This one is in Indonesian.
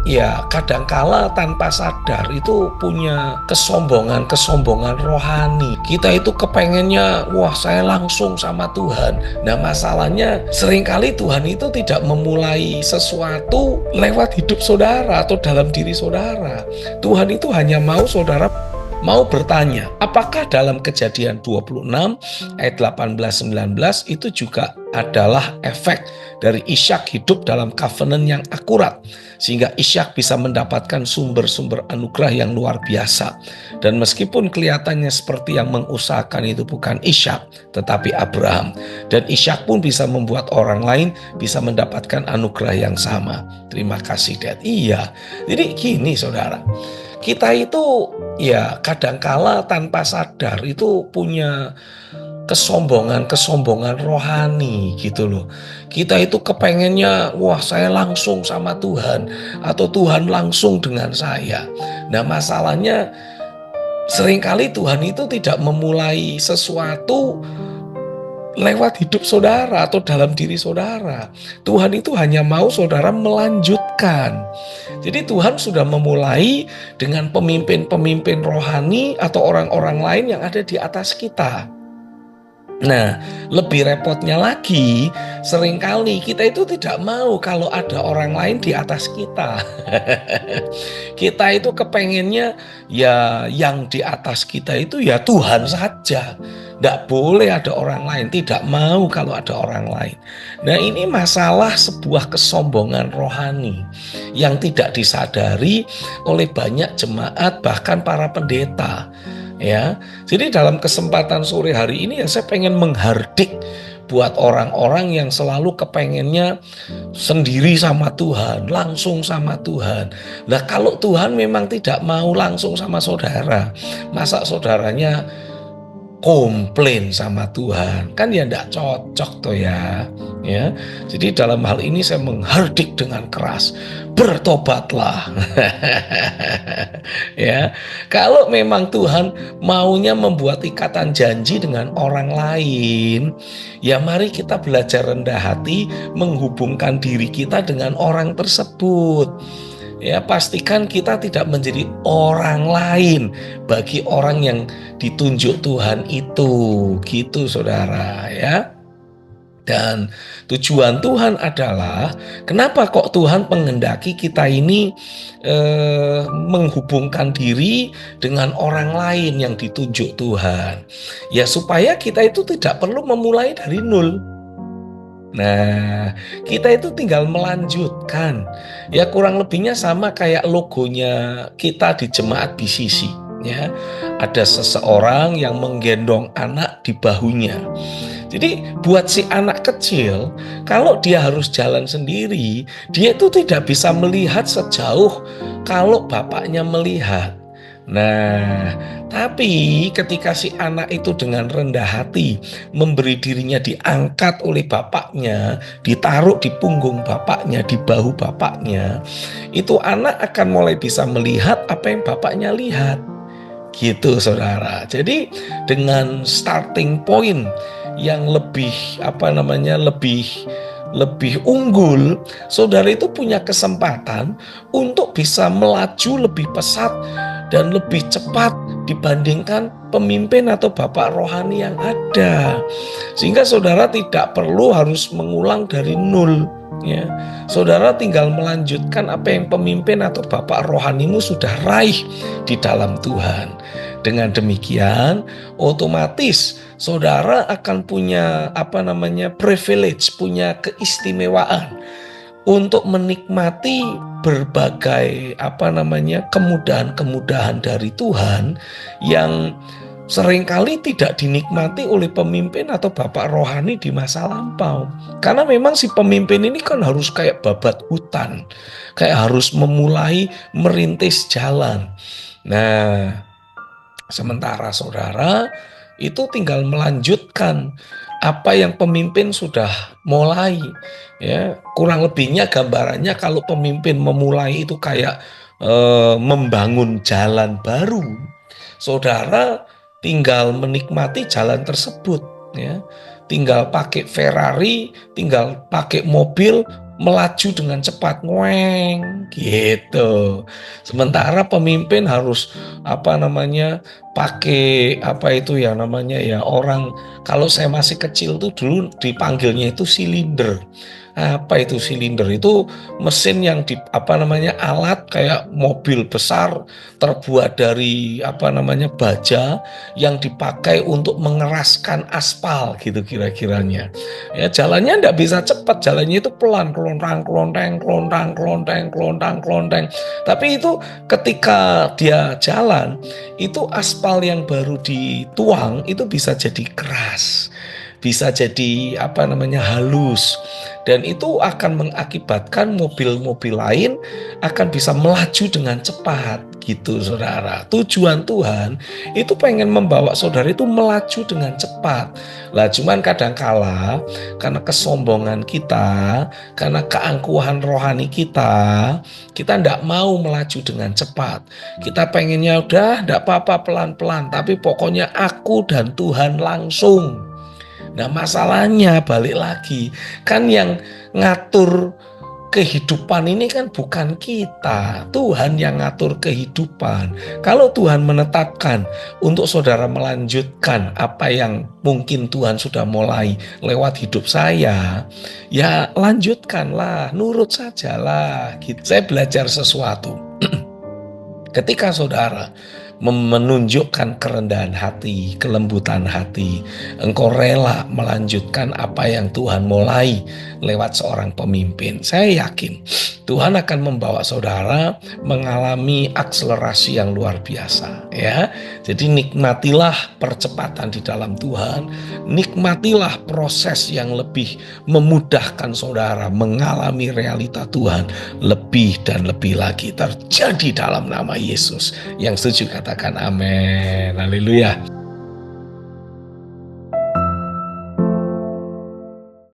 Ya, kadangkala tanpa sadar itu punya kesombongan rohani. Kita itu kepengennya, wah saya langsung sama Tuhan. Nah masalahnya seringkali Tuhan itu tidak memulai sesuatu lewat hidup saudara atau dalam diri saudara. Tuhan itu hanya mau saudara mau bertanya, apakah dalam Kejadian 26 ayat 18-19 itu juga adalah efek dari Ishak hidup dalam covenant yang akurat, sehingga Ishak bisa mendapatkan sumber-sumber anugerah yang luar biasa. Dan meskipun kelihatannya seperti yang mengusahakan itu bukan Ishak, tetapi Abraham. Dan Ishak pun bisa membuat orang lain bisa mendapatkan anugerah yang sama. Terima kasih, Dad. Iya, jadi gini saudara, kita itu ya kadangkala tanpa sadar itu punya kesombongan rohani gitu loh. Kita itu kepengennya, wah saya langsung sama Tuhan atau Tuhan langsung dengan saya. Nah masalahnya seringkali Tuhan itu tidak memulai sesuatu lewat hidup saudara atau dalam diri saudara. Tuhan itu hanya mau saudara melanjutkan. Jadi Tuhan sudah memulai dengan pemimpin-pemimpin rohani atau orang-orang lain yang ada di atas kita. Nah, lebih repotnya lagi, seringkali kita itu tidak mau kalau ada orang lain di atas kita. Kita itu kepengennya ya yang di atas kita itu ya Tuhan saja. Tidak boleh ada orang lain, tidak mau kalau ada orang lain. Nah ini masalah sebuah kesombongan rohani yang tidak disadari oleh banyak jemaat bahkan para pendeta. Ya, jadi dalam kesempatan sore hari ini ya saya pengen menghardik buat orang-orang yang selalu kepengennya sendiri sama Tuhan, langsung sama Tuhan. Nah kalau Tuhan memang tidak mau langsung sama saudara, masa saudaranya komplain sama Tuhan, kan ya enggak cocok tuh ya. Jadi dalam hal ini saya menghardik dengan keras, bertobatlah. Ya, kalau memang Tuhan maunya membuat ikatan janji dengan orang lain, ya mari kita belajar rendah hati menghubungkan diri kita dengan orang tersebut. Ya, pastikan kita tidak menjadi orang lain bagi orang yang ditunjuk Tuhan itu, gitu saudara ya. Dan tujuan Tuhan adalah kenapa kok Tuhan menghendaki kita ini menghubungkan diri dengan orang lain yang ditunjuk Tuhan. Ya supaya kita itu tidak perlu memulai dari nol. Nah, kita itu tinggal melanjutkan. Ya kurang lebihnya sama kayak logonya kita di jemaat BCC. Ya, ada seseorang yang menggendong anak di bahunya. Jadi buat si anak kecil, kalau dia harus jalan sendiri, dia itu tidak bisa melihat sejauh kalau bapaknya melihat. Nah, tapi ketika si anak itu dengan rendah hati memberi dirinya diangkat oleh bapaknya, ditaruh di punggung bapaknya, di bahu bapaknya, itu anak akan mulai bisa melihat apa yang bapaknya lihat. Gitu saudara. Jadi dengan starting point yang lebih lebih unggul, saudara itu punya kesempatan untuk bisa melaju lebih pesat dan lebih cepat dibandingkan pemimpin atau bapak rohani yang ada. Sehingga saudara tidak perlu harus mengulang dari nol. Ya, saudara tinggal melanjutkan apa yang pemimpin atau bapak rohanimu sudah raih di dalam Tuhan. Dengan demikian, otomatis saudara akan punya privilege, punya keistimewaan untuk menikmati berbagai kemudahan-kemudahan dari Tuhan yang seringkali tidak dinikmati oleh pemimpin atau bapak rohani di masa lampau. Karena memang si pemimpin ini kan harus kayak babat hutan, kayak harus memulai merintis jalan. Nah, sementara saudara itu tinggal melanjutkan apa yang pemimpin sudah mulai. Ya, kurang lebihnya gambarannya kalau pemimpin memulai itu kayak membangun jalan baru. Saudara tinggal menikmati jalan tersebut ya. Tinggal pakai Ferrari, tinggal pakai mobil, melaju dengan cepat, ngueng, gitu. Sementara pemimpin harus pakai apa itu ya namanya ya orang kalau saya masih kecil tuh dulu dipanggilnya itu silinder. Apa itu silinder? Itu mesin yang alat kayak mobil besar terbuat dari baja yang dipakai untuk mengeraskan aspal gitu kira-kiranya. Ya jalannya nggak bisa cepat, jalannya itu pelan, kelontang, kelonteng, kelontang, kelonteng, kelontang, kelonteng. Tapi itu ketika dia jalan, itu aspal yang baru dituang itu bisa jadi keras, bisa jadi halus, dan itu akan mengakibatkan mobil-mobil lain akan bisa melaju dengan cepat gitu saudara. Tujuan Tuhan itu pengen membawa saudara itu melaju dengan cepat lah, cuman kadangkala karena kesombongan kita, karena keangkuhan rohani kita ndak mau melaju dengan cepat. Kita pengennya udah ndak apa-apa pelan-pelan, tapi pokoknya aku dan Tuhan langsung. Nah masalahnya balik lagi, kan yang ngatur kehidupan ini kan bukan kita, Tuhan yang ngatur kehidupan. Kalau Tuhan menetapkan untuk saudara melanjutkan apa yang mungkin Tuhan sudah mulai lewat hidup saya, ya lanjutkanlah, nurut sajalah. Gitu. Saya belajar sesuatu. Ketika saudara menunjukkan kerendahan hati, kelembutan hati, engkau rela melanjutkan apa yang Tuhan mulai lewat seorang pemimpin. Saya yakin Tuhan akan membawa saudara mengalami akselerasi yang luar biasa, ya. Jadi nikmatilah percepatan di dalam Tuhan, nikmatilah proses yang lebih memudahkan saudara mengalami realita Tuhan lebih dan lebih lagi terjadi dalam nama Yesus. Yang setuju katakan amin. Haleluya.